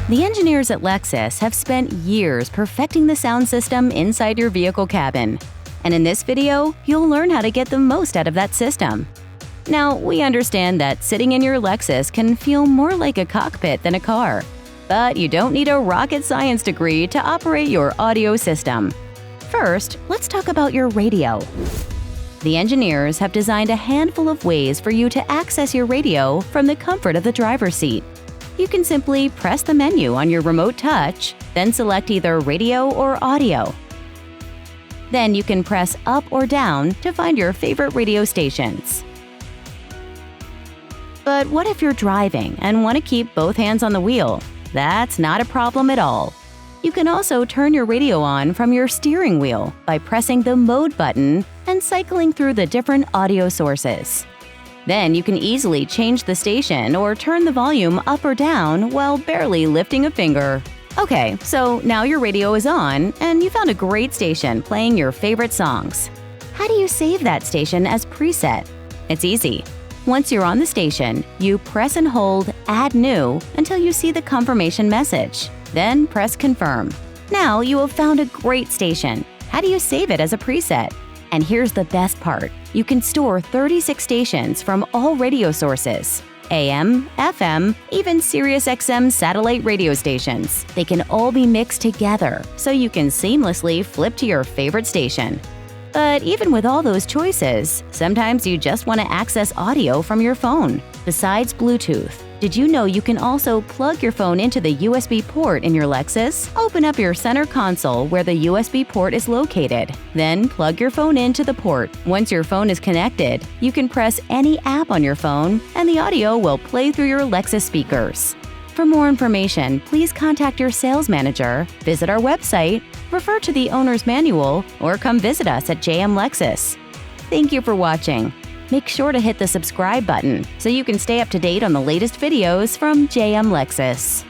The engineers at Lexus have spent years perfecting the sound system inside your vehicle cabin. And in this video, you'll learn how to get the most out of that system. Now, we understand that sitting in your Lexus can feel more like a cockpit than a car. But you don't need a rocket science degree to operate your audio system. First, let's talk about your radio. The engineers have designed a handful of ways for you to access your radio from the comfort of the driver's seat. You can simply press the menu on your remote touch, then select either radio or audio. Then you can press up or down to find your favorite radio stations. But what if you're driving and want to keep both hands on the wheel? That's not a problem at all. You can also turn your radio on from your steering wheel by pressing the mode button and cycling through the different audio sources. Then you can easily change the station or turn the volume up or down while barely lifting a finger. Okay, so now your radio is on and you found a great station playing your favorite songs. How do you save that station as preset? It's easy. Once you're on the station, you press and hold Add New until you see the confirmation message. Then press Confirm. Now you have found a great station. How do you save it as a preset? And here's the best part. You can store 36 stations from all radio sources. AM, FM, even Sirius XM satellite radio stations. They can all be mixed together, so you can seamlessly flip to your favorite station. But even with all those choices, sometimes you just want to access audio from your phone. Besides Bluetooth, did you know you can also plug your phone into the USB port in your Lexus? Open up your center console where the USB port is located. Then plug your phone into the port. Once your phone is connected, you can press any app on your phone and the audio will play through your Lexus speakers. For more information, please contact your sales manager, visit our website, refer to the owner's manual, or come visit us at JM Lexus. Thank you for watching. Make sure to hit the subscribe button so you can stay up to date on the latest videos from JM Lexus.